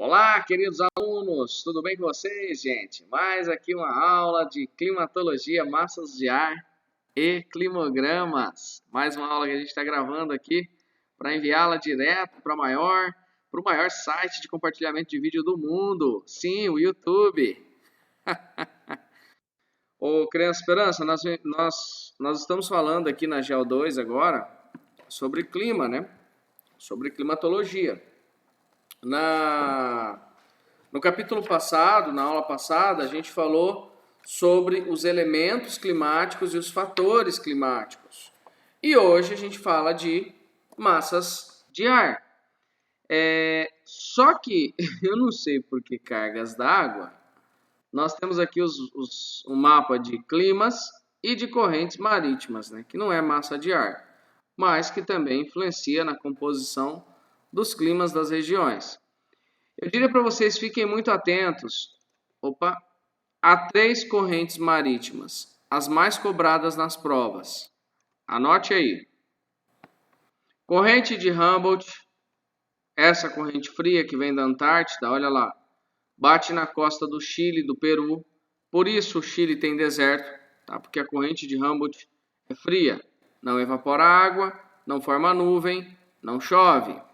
Olá, queridos alunos, tudo bem com vocês, gente? Mais aqui uma aula de climatologia, massas de ar e climogramas. Mais uma aula que a gente está gravando aqui para enviá-la direto para o maior site de compartilhamento de vídeo do mundo. Sim, o YouTube. Ô, Criança Esperança, nós estamos falando aqui na Geo 2 agora sobre clima, né? Sobre climatologia. No capítulo passado, na aula passada, a gente falou sobre os elementos climáticos e os fatores climáticos. E hoje a gente fala de massas de ar. Só que eu não sei por que cargas d'água. Nós temos aqui um mapa de climas e de correntes marítimas, né? Que não é massa de ar, mas que também influencia na composição dos climas das regiões. Eu diria para vocês, fiquem muito atentos a 3 correntes marítimas, as mais cobradas nas provas. Anote aí. Corrente de Humboldt, essa corrente fria que vem da Antártida, olha lá, bate na costa do Chile e do Peru. Por isso o Chile tem deserto, tá? Porque a corrente de Humboldt é fria, não evapora água, não forma nuvem, não chove.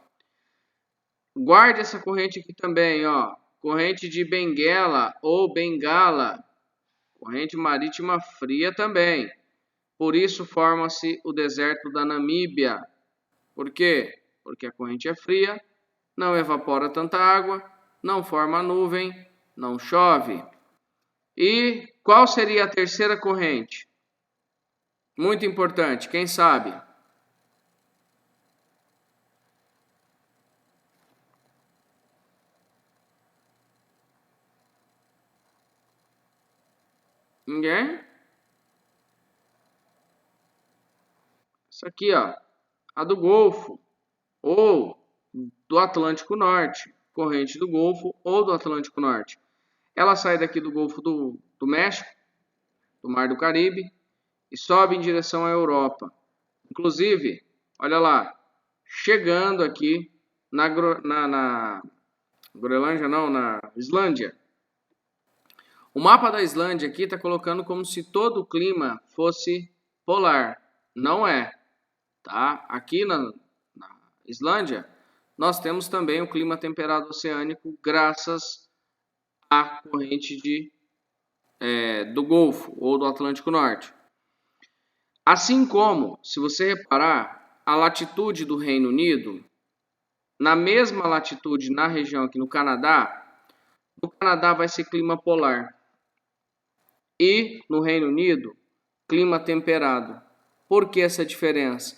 Guarde essa corrente aqui também, ó. Corrente de Benguela ou Bengala. Corrente marítima fria também. Por isso forma-se o deserto da Namíbia. Por quê? Porque a corrente é fria, não evapora tanta água, não forma nuvem, não chove. E qual seria a terceira corrente? Muito importante, quem sabe? Ninguém? Isso aqui, ó, a do Golfo ou do Atlântico Norte, corrente do Golfo ou do Atlântico Norte. Ela sai daqui do Golfo do México, do Mar do Caribe, e sobe em direção à Europa. Inclusive, olha lá, chegando aqui na Groenlândia, não, na Islândia. O mapa da Islândia aqui está colocando como se todo o clima fosse polar. Não é, tá? Aqui na Islândia, nós temos também o clima temperado oceânico graças à corrente do Golfo ou do Atlântico Norte. Assim como, se você reparar, a latitude do Reino Unido, na mesma latitude na região aqui no Canadá vai ser clima polar. E no Reino Unido, clima temperado. Por que essa diferença?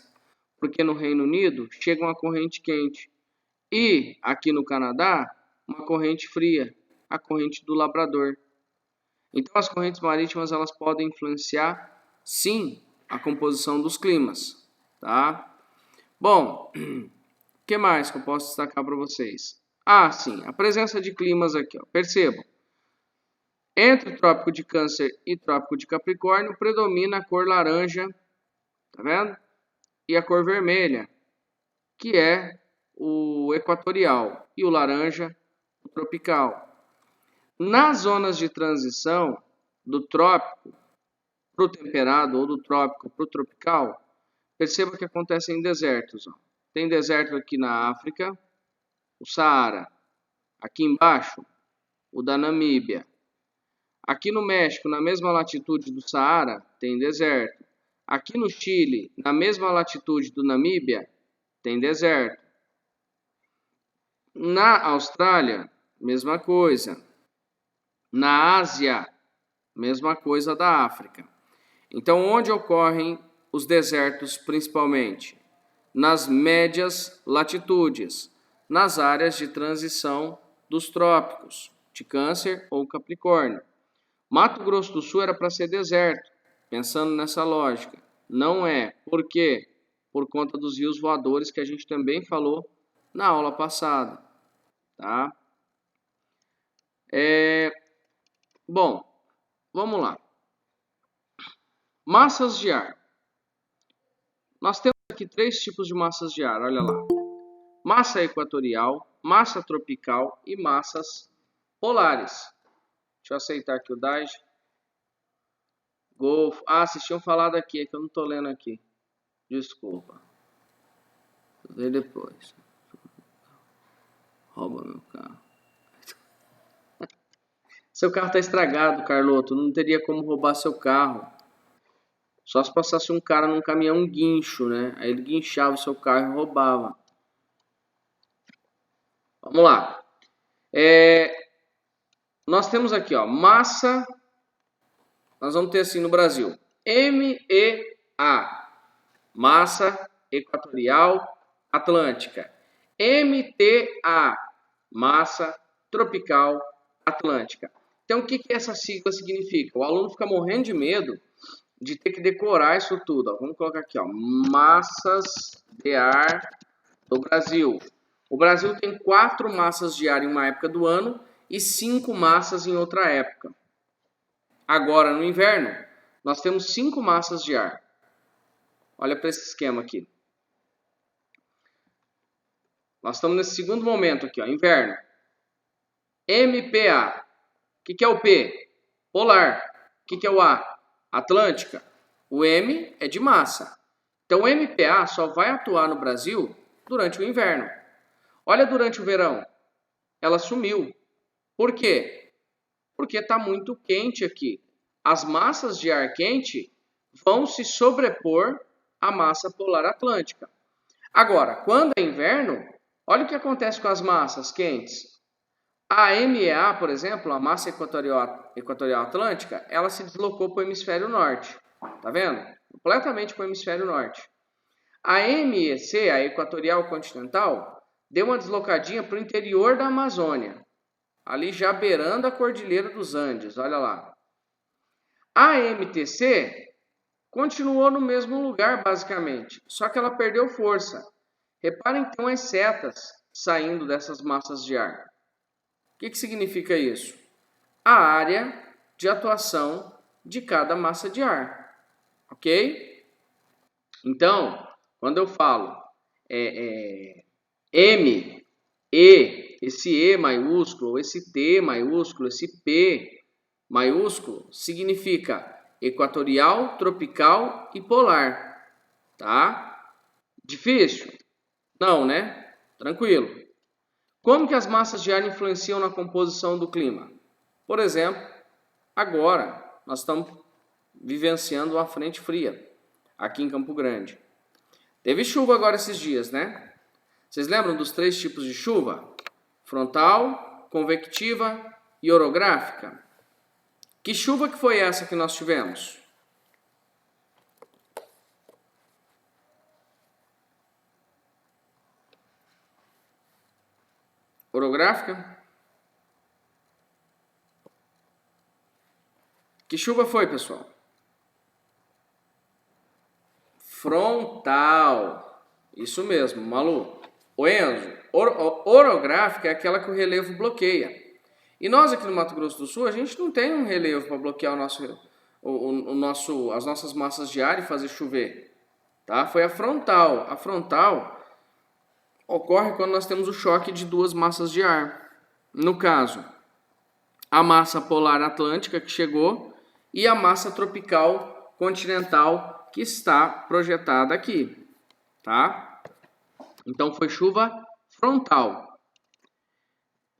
Porque no Reino Unido chega uma corrente quente e aqui no Canadá uma corrente fria, a corrente do Labrador. Então as correntes marítimas elas podem influenciar sim a composição dos climas, tá? Bom, o que mais que eu posso destacar para vocês? Sim, a presença de climas aqui, ó. Percebam. Entre o Trópico de Câncer e Trópico de Capricórnio predomina a cor laranja, tá vendo? E a cor vermelha, que é o equatorial, e o laranja, o tropical. Nas zonas de transição do trópico para o temperado ou do trópico para o tropical, perceba que acontece em desertos. Ó. Tem deserto aqui na África, o Saara. Aqui embaixo, o da Namíbia. Aqui no México, na mesma latitude do Saara, tem deserto. Aqui no Chile, na mesma latitude do Namíbia, tem deserto. Na Austrália, mesma coisa. Na Ásia, mesma coisa da África. Então, onde ocorrem os desertos principalmente? Nas médias latitudes, nas áreas de transição dos trópicos, de Câncer ou Capricórnio. Mato Grosso do Sul era para ser deserto, pensando nessa lógica. Não é. Por quê? Por conta dos rios voadores que a gente também falou na aula passada. Tá? Bom, vamos lá. Massas de ar. Nós temos aqui 3 tipos de massas de ar, olha lá. massa equatorial, massa tropical e massas polares. Deixa eu aceitar aqui o DAIJ. Golfo. Ah, vocês tinham falado aqui, é que eu não tô lendo aqui. Desculpa. Vou ver depois. Rouba meu carro. Seu carro tá estragado, Carloto. Não teria como roubar seu carro. Só se passasse um cara num caminhão guincho, né? Aí ele guinchava o seu carro e roubava. Vamos lá. Nós temos aqui, ó, massa. Nós vamos ter assim no Brasil. MEA. Massa equatorial atlântica. MTA. Massa tropical atlântica. Então, o que essa sigla significa? O aluno fica morrendo de medo de ter que decorar isso tudo. Ó. Vamos colocar aqui, ó, massas de ar do Brasil. O Brasil tem 4 massas de ar em uma época do ano e 5 massas em outra época. Agora, no inverno, nós temos 5 massas de ar. Olha para esse esquema aqui. Nós estamos nesse segundo momento aqui, ó, inverno. MPA. O que é o P? Polar. O que é o A? Atlântica. O M é de massa. Então, o MPA só vai atuar no Brasil durante o inverno. Olha durante o verão. Ela sumiu. Por quê? Porque está muito quente aqui. As massas de ar quente vão se sobrepor à massa polar atlântica. Agora, quando é inverno, olha o que acontece com as massas quentes. A MEA, por exemplo, a massa equatorial atlântica, ela se deslocou para o hemisfério norte. Tá vendo? Completamente para o hemisfério norte. A MEC, a equatorial continental, deu uma deslocadinha para o interior da Amazônia. Ali já beirando a Cordilheira dos Andes, olha lá. A MTC continuou no mesmo lugar, basicamente, só que ela perdeu força. Reparem então as setas saindo dessas massas de ar. O que significa isso? A área de atuação de cada massa de ar. Ok? Então, quando eu falo M, E, esse E maiúsculo, esse T maiúsculo, esse P maiúsculo, significa equatorial, tropical e polar. Tá? Difícil? Não, né? Tranquilo. Como que as massas de ar influenciam na composição do clima? Por exemplo, agora nós estamos vivenciando uma frente fria aqui em Campo Grande. Teve chuva agora esses dias, né? Vocês lembram dos 3 tipos de chuva? Frontal, convectiva e orográfica. Que chuva que foi essa que nós tivemos? Orográfica? Que chuva foi, pessoal? Frontal. Isso mesmo, Malu. O Enzo, orográfica é aquela que o relevo bloqueia. E nós aqui no Mato Grosso do Sul, a gente não tem um relevo para bloquear as nossas massas de ar e fazer chover. Tá? Foi a frontal. A frontal ocorre quando nós temos o choque de 2 massas de ar. No caso, a massa polar atlântica que chegou e a massa tropical continental que está projetada aqui. Tá? Então foi chuva frontal.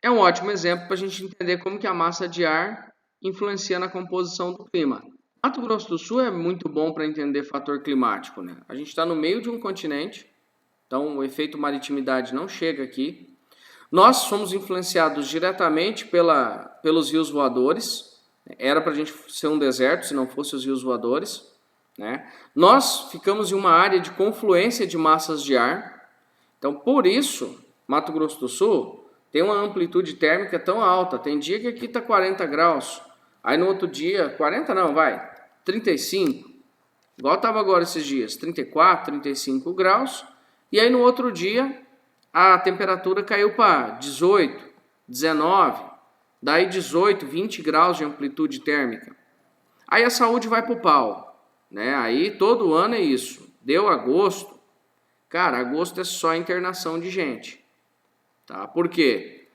É um ótimo exemplo para a gente entender como que a massa de ar influencia na composição do clima. Mato Grosso do Sul é muito bom para entender fator climático, né? A gente está no meio de um continente, então o efeito maritimidade não chega aqui. Nós somos influenciados diretamente pelos rios voadores. Era para a gente ser um deserto se não fosse os rios voadores, né? Nós ficamos em uma área de confluência de massas de ar. Então, por isso, Mato Grosso do Sul tem uma amplitude térmica tão alta. Tem dia que aqui está 40 graus. Aí no outro dia, 40 não, 35. Igual estava agora esses dias, 34, 35 graus. E aí no outro dia, a temperatura caiu para 18, 19. Daí 18, 20 graus de amplitude térmica. Aí a saúde vai para o pau. Né? Aí todo ano é isso. Deu agosto, Cara, agosto é só internação de gente, tá? Por quê?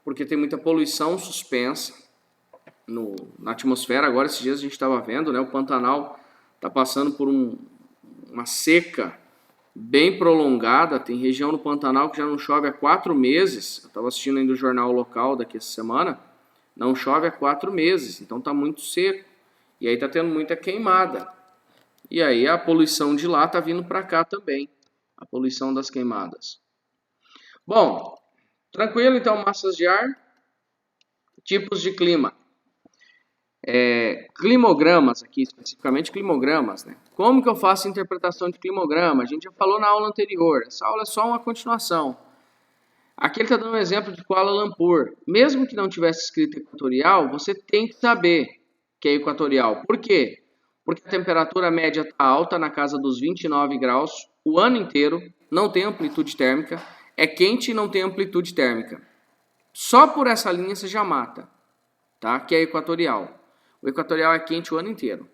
Porque tem muita poluição suspensa na atmosfera. Agora, esses dias a gente estava vendo, né? O Pantanal está passando por uma seca bem prolongada. Tem região no Pantanal que já não chove há 4 meses. Eu estava assistindo ainda o jornal local daqui essa semana. Não chove há 4 meses, então está muito seco. E aí está tendo muita queimada. E aí a poluição de lá está vindo para cá também. A poluição das queimadas. Bom, tranquilo então, massas de ar. Tipos de clima. Climogramas aqui, especificamente climogramas, né? Como que eu faço a interpretação de climograma? A gente já falou na aula anterior. Essa aula é só uma continuação. Aqui ele está dando um exemplo de Kuala Lumpur. Mesmo que não tivesse escrito equatorial, você tem que saber que é equatorial. Por quê? Porque a temperatura média está alta, na casa dos 29 graus, o ano inteiro, não tem amplitude térmica, é quente e não tem amplitude térmica. Só por essa linha você já mata, tá? Que é equatorial. O equatorial é quente o ano inteiro.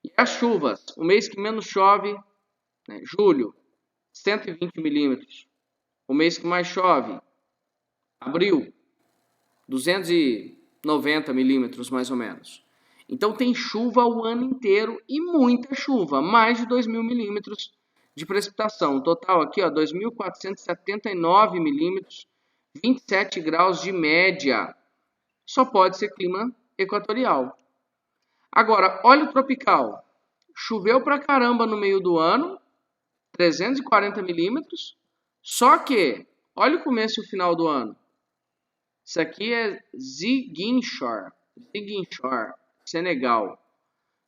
E as chuvas, o mês que menos chove, né, julho, 120 milímetros. O mês que mais chove, abril, 290 milímetros mais ou menos. Então tem chuva o ano inteiro e muita chuva, mais de 2.000 milímetros de precipitação. Total aqui, ó, 2.479 milímetros, 27 graus de média. Só pode ser clima equatorial. Agora, olha o tropical. Choveu pra caramba no meio do ano, 340 milímetros. Só que, olha o começo e o final do ano. Isso aqui é Ziguinchor, Senegal.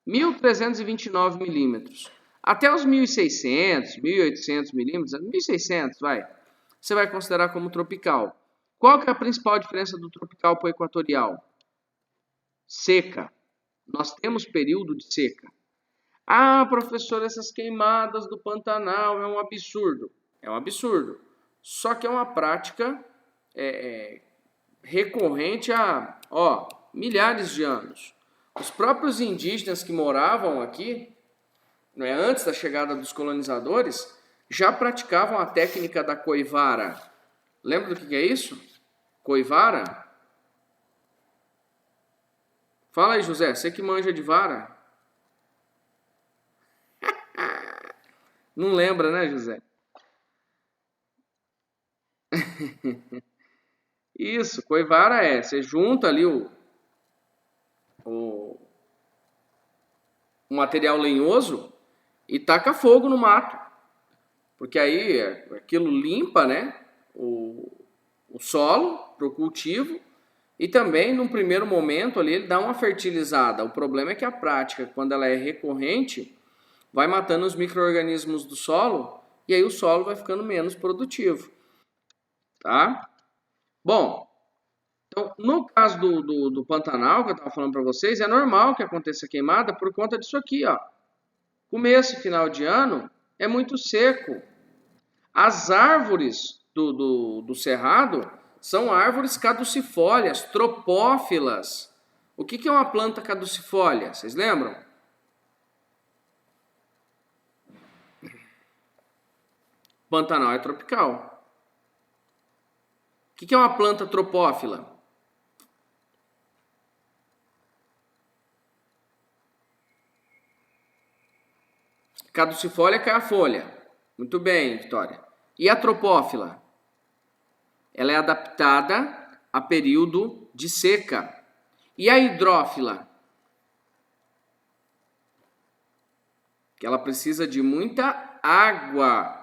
1.329 milímetros. Até os 1.600, 1.800 milímetros, 1.600, vai. Você vai considerar como tropical. Qual que é a principal diferença do tropical para o equatorial? Seca. Nós temos período de seca. Ah, professor, essas queimadas do Pantanal é um absurdo. É um absurdo. Só que é uma prática recorrente há milhares de anos. Os próprios indígenas que moravam aqui, né, antes da chegada dos colonizadores, já praticavam a técnica da coivara. Lembra do que é isso? Coivara? Fala aí, José, você que manja de vara? Não lembra, né, José? Isso, coivara você junta ali o material lenhoso e taca fogo no mato. Porque aí aquilo limpa, né, o solo para o cultivo e também, num primeiro momento, ali, ele dá uma fertilizada. O problema é que a prática, quando ela é recorrente, vai matando os micro-organismos do solo e aí o solo vai ficando menos produtivo. Tá? Bom, então, no caso do Pantanal, que eu estava falando para vocês, é normal que aconteça queimada por conta disso aqui, ó. Começo e final de ano é muito seco. As árvores do cerrado são árvores caducifólias, tropófilas. O que é uma planta caducifólia? Vocês lembram? Pantanal é tropical. O que é uma planta tropófila? Caducifólia cai a folha. Muito bem, Vitória. E a tropófila? Ela é adaptada a período de seca. E a hidrófila? Que ela precisa de muita água.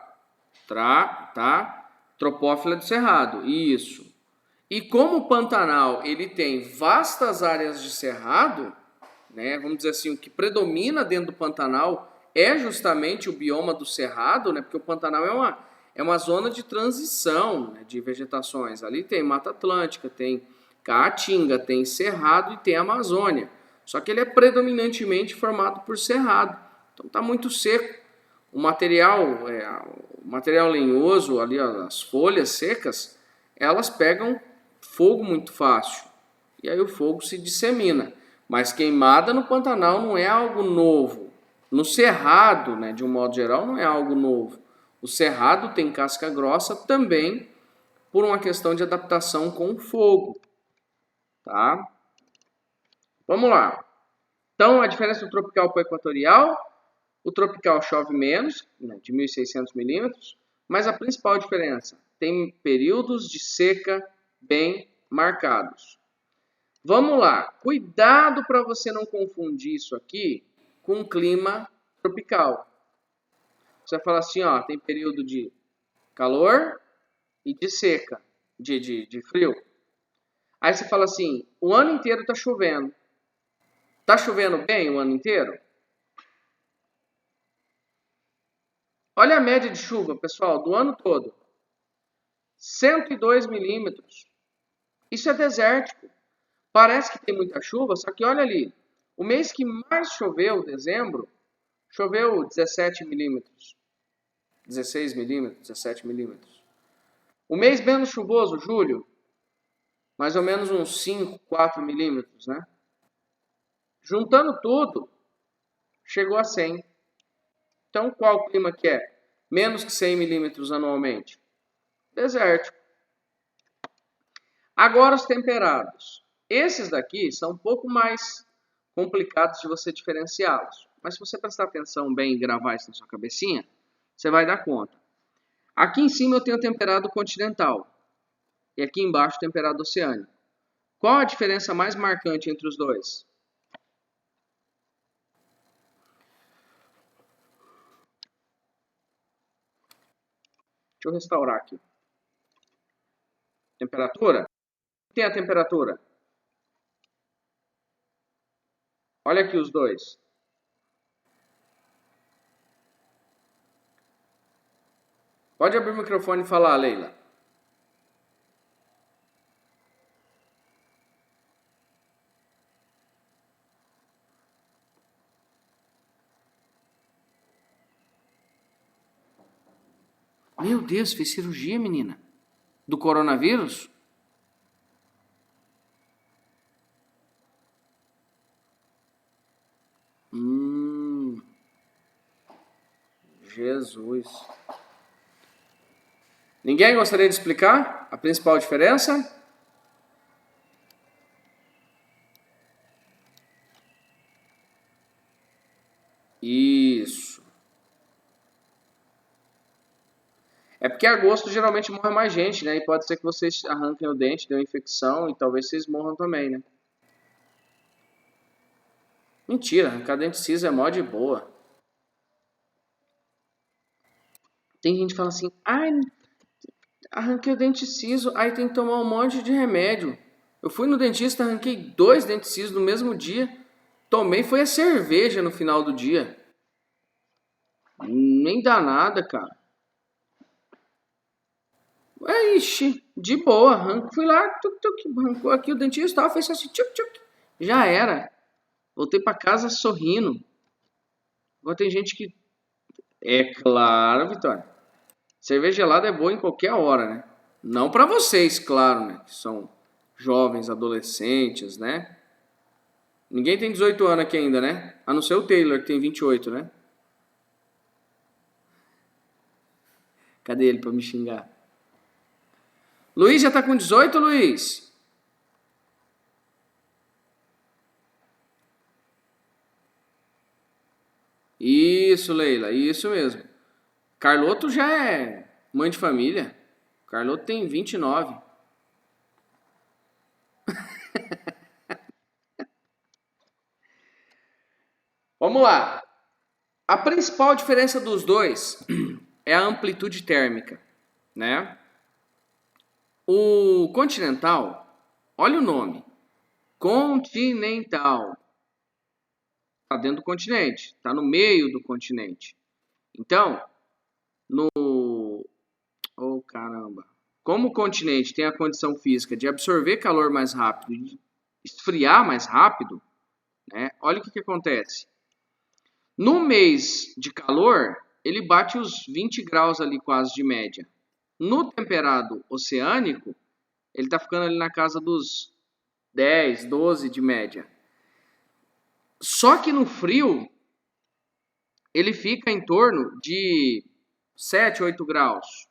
Tá? Tropófila do cerrado. Isso. E como o Pantanal ele tem vastas áreas de cerrado, né? Vamos dizer assim, o que predomina dentro do Pantanal é justamente o bioma do cerrado, né? Porque o Pantanal é uma zona de transição, né, de vegetações. Ali tem Mata Atlântica, tem Caatinga, tem Cerrado e tem Amazônia. Só que ele é predominantemente formado por cerrado. Então está muito seco. O material lenhoso, ali, as folhas secas, elas pegam fogo muito fácil. E aí o fogo se dissemina. Mas queimada no Pantanal não é algo novo. No Cerrado, né, de um modo geral, não é algo novo. O cerrado tem casca grossa também por uma questão de adaptação com o fogo, tá? Vamos lá. Então, a diferença do tropical para o equatorial, o tropical chove menos, né, de 1.600 milímetros, mas a principal diferença, tem períodos de seca bem marcados. Vamos lá, cuidado para você não confundir isso aqui com o clima tropical. Você fala assim, ó, tem período de calor e de seca, de frio. Aí você fala assim, o ano inteiro está chovendo. Está chovendo bem o ano inteiro? Olha a média de chuva, pessoal, do ano todo. 102 milímetros. Isso é desértico. Parece que tem muita chuva, só que olha ali. O mês que mais choveu, dezembro, choveu 17 milímetros. 16 milímetros, 17 milímetros. O mês menos chuvoso, julho, mais ou menos uns 5, 4 milímetros, né? Juntando tudo, chegou a 100. Então, qual clima que é? Menos que 100 milímetros anualmente. Desértico. Agora os temperados. Esses daqui são um pouco mais complicados de você diferenciá-los. Mas se você prestar atenção bem e gravar isso na sua cabecinha, você vai dar conta. Aqui em cima eu tenho o temperado continental. E aqui embaixo o temperado oceânico. Qual a diferença mais marcante entre os dois? Deixa eu restaurar aqui. Temperatura? Tem a temperatura. Olha aqui os dois. Pode abrir o microfone e falar, Leila. Meu Deus, fez cirurgia, menina? Do coronavírus? Jesus. Ninguém gostaria de explicar a principal diferença? Isso. É porque agosto geralmente morre mais gente, né? E pode ser que vocês arranquem o dente, dê uma infecção e talvez vocês morram também, né? Mentira, arrancar dente ciso é mó de boa. Tem gente que fala assim, ai, arranquei o dente ciso, aí tem que tomar um monte de remédio. Eu fui no dentista, arranquei 2 dentes cisos no mesmo dia. Tomei, foi a cerveja no final do dia. Nem dá nada, cara. Ixi, de boa. Fui lá, arrancou aqui o dentista, fez assim, já era. Voltei pra casa sorrindo. Agora tem gente que... É claro, Vitória. Cerveja gelada é boa em qualquer hora, né? Não pra vocês, claro, né? Que são jovens, adolescentes, né? Ninguém tem 18 anos aqui ainda, né? A não ser o Taylor, que tem 28, né? Cadê ele pra me xingar? Luiz, já tá com 18, Luiz? Isso, Leila, isso mesmo. Carloto já é mãe de família. Carloto tem 29. Vamos lá. A principal diferença dos dois é a amplitude térmica, né? O continental, olha o nome, continental. Está dentro do continente, está no meio do continente. Então, oh caramba, como o continente tem a condição física de absorver calor mais rápido e de esfriar mais rápido, né? Olha o que acontece. No mês de calor, ele bate os 20 graus ali quase de média. No temperado oceânico, ele está ficando ali na casa dos 10, 12 de média. Só que no frio, ele fica em torno de 7, 8 graus.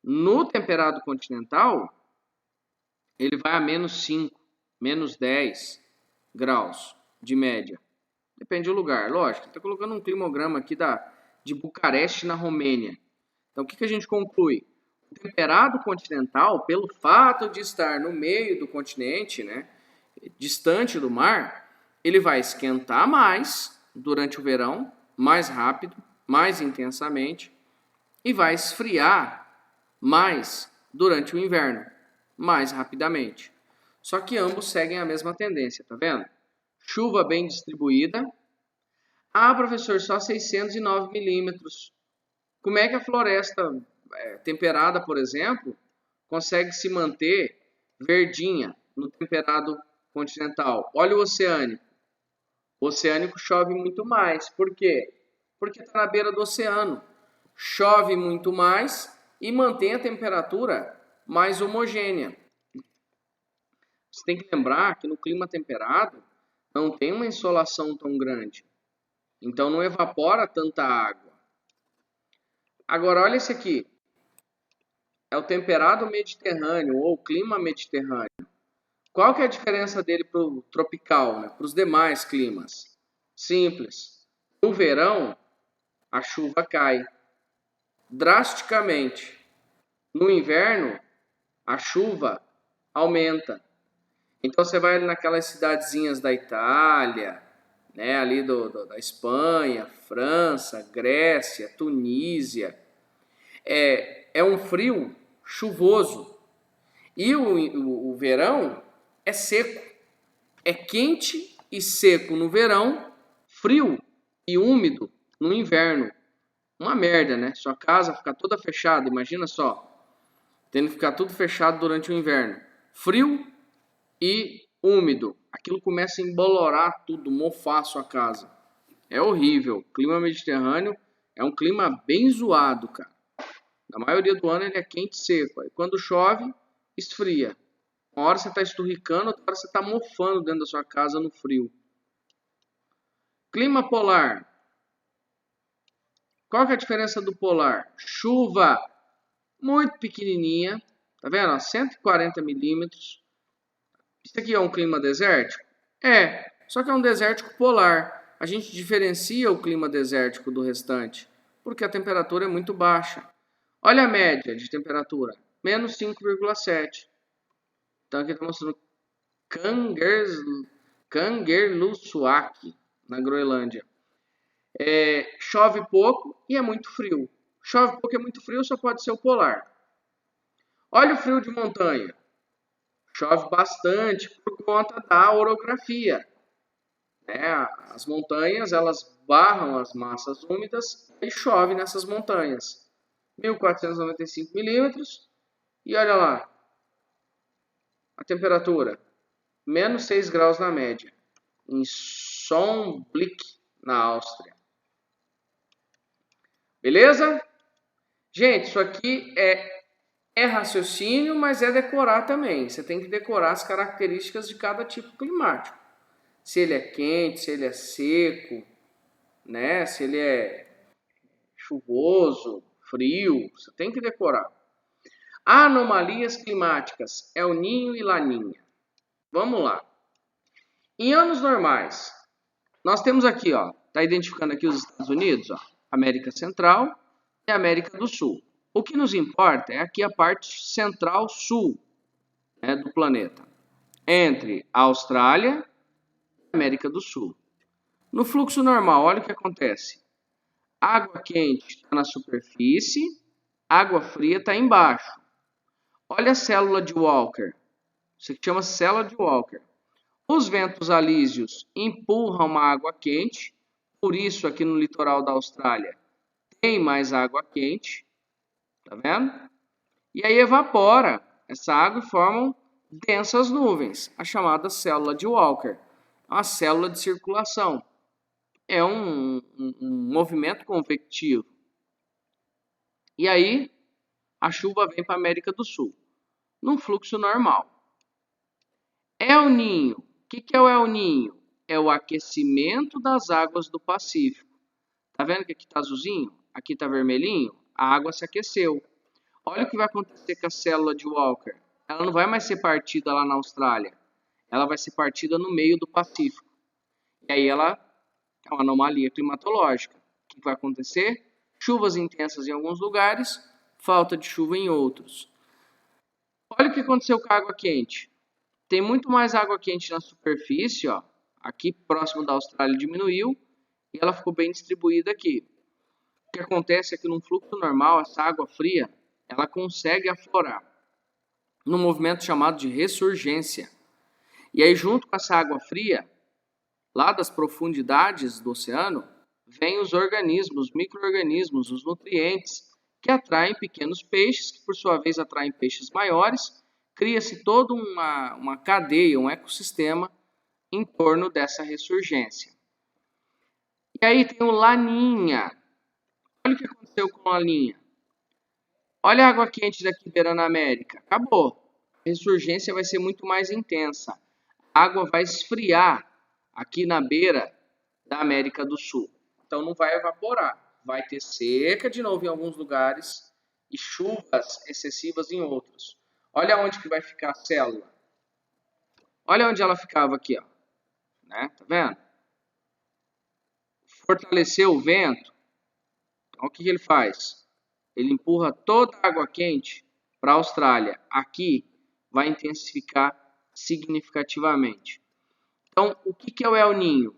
No temperado continental, ele vai a menos 5, menos 10 graus de média. Depende do lugar, lógico. Está colocando um climograma aqui de Bucareste, na Romênia. Então, o que a gente conclui? O temperado continental, pelo fato de estar no meio do continente, né, distante do mar, ele vai esquentar mais durante o verão, mais rápido, mais intensamente, e vai esfriar mais durante o inverno, mais rapidamente. Só que ambos seguem a mesma tendência, tá vendo? Chuva bem distribuída. Ah, professor, só 609 milímetros. Como é que a floresta temperada, por exemplo, consegue se manter verdinha no temperado continental? Olha o oceânico. O oceânico chove muito mais. Por quê? Porque está na beira do oceano. Chove muito mais e mantém a temperatura mais homogênea. Você tem que lembrar que no clima temperado não tem uma insolação tão grande. Então não evapora tanta água. Agora olha esse aqui. É o temperado mediterrâneo ou clima mediterrâneo. Qual que é a diferença dele para o tropical, né? Para os demais climas? Simples. No verão, a chuva cai drasticamente. No inverno, a chuva aumenta. Então você vai ali naquelas cidadezinhas da Itália, né, ali da Espanha, França, Grécia, Tunísia. É um frio chuvoso. E o verão é seco. É quente e seco no verão, frio e úmido no inverno. Uma merda, né? Sua casa fica toda fechada, imagina só. Tendo que ficar tudo fechado durante o inverno. Frio e úmido. Aquilo começa a embolorar tudo, mofar a sua casa. É horrível. O clima mediterrâneo é um clima bem zoado, cara. Na maioria do ano ele é quente e seco. Aí quando chove, esfria. Uma hora você está esturricando, outra hora você está mofando dentro da sua casa no frio. Clima polar. Qual que é a diferença do polar? Chuva muito pequenininha. Tá vendo? 140 milímetros. Isso aqui é um clima desértico? É, só que é um desértico polar. A gente diferencia o clima desértico do restante, porque a temperatura é muito baixa. Olha a média de temperatura, menos 5,7. Então aqui está mostrando Kangerlussuaq, na Groenlândia. Chove pouco e é muito frio. Chove pouco e é muito frio, só pode ser o polar. Olha o frio de montanha. Chove bastante por conta da orografia. As montanhas, elas barram as massas úmidas e chove nessas montanhas. 1.495 milímetros. E olha lá, a temperatura, menos 6 graus na média, em Sonnenblick, na Áustria. Beleza? Gente, isso aqui é raciocínio, mas é decorar também. Você tem que decorar as características de cada tipo climático. Se ele é quente, se ele é seco, né? Se ele é chuvoso, frio, você tem que decorar. Anomalias climáticas, El Niño e Laninha. Vamos lá. Em anos normais, nós temos aqui, ó, tá identificando aqui os Estados Unidos, ó, América Central e América do Sul. O que nos importa é aqui a parte central-sul, né, do planeta, entre a Austrália e a América do Sul. No fluxo normal, olha o que acontece. Água quente está na superfície, água fria está embaixo. Olha a célula de Walker. Isso aqui chama célula de Walker. Os ventos alísios empurram uma água quente, por isso aqui no litoral da Austrália tem mais água quente, tá vendo? E aí evapora essa água e formam densas nuvens, a chamada célula de Walker, uma célula de circulação. É um movimento convectivo. E aí a chuva vem para a América do Sul, num fluxo normal. El Niño. O que é o El Niño? É o aquecimento das águas do Pacífico. Tá vendo que aqui está azulzinho? Aqui está vermelhinho? A água se aqueceu. Olha o que vai acontecer com a célula de Walker. Ela não vai mais ser partida lá na Austrália. Ela vai ser partida no meio do Pacífico. E aí ela é uma anomalia climatológica. O que vai acontecer? Chuvas intensas em alguns lugares, falta de chuva em outros. Olha o que aconteceu com a água quente. Tem muito mais água quente na superfície, ó. Aqui próximo da Austrália diminuiu e ela ficou bem distribuída aqui. O que acontece é que num fluxo normal, essa água fria, ela consegue aflorar num movimento chamado de ressurgência. E aí junto com essa água fria, lá das profundidades do oceano, vêm os organismos, os micro-organismos, os nutrientes, que atraem pequenos peixes, que por sua vez atraem peixes maiores. Cria-se toda uma cadeia, um ecossistema em torno dessa ressurgência. E aí tem o Laninha. Olha o que aconteceu com a Laninha. Olha a água quente daqui beirando a América. Acabou. A ressurgência vai ser muito mais intensa. A água vai esfriar aqui na beira da América do Sul. Então não vai evaporar. Vai ter seca de novo em alguns lugares e chuvas excessivas em outros. Olha onde que vai ficar a célula. Olha onde ela ficava aqui, ó. Né? Tá vendo? Fortaleceu o vento. Então o que ele faz? Ele empurra toda a água quente para a Austrália. Aqui vai intensificar significativamente. Então, o que é o El Niño?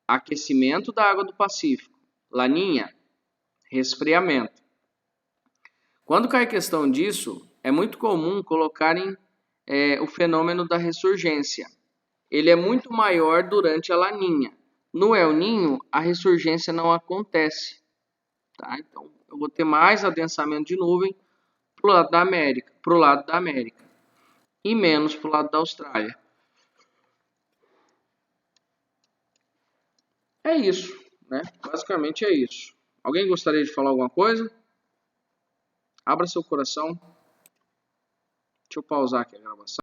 Aquecimento da água do Pacífico. Laninha, resfriamento. Quando cai questão disso, é muito comum colocarem o fenômeno da ressurgência. Ele é muito maior durante a Laninha. No El Niño, a ressurgência não acontece. Tá? Então, eu vou ter mais adensamento de nuvem pro lado da América e menos pro lado da Austrália. É isso, né? Basicamente é isso. Alguém gostaria de falar alguma coisa? Abra seu coração. Deixa eu pausar aqui a gravação.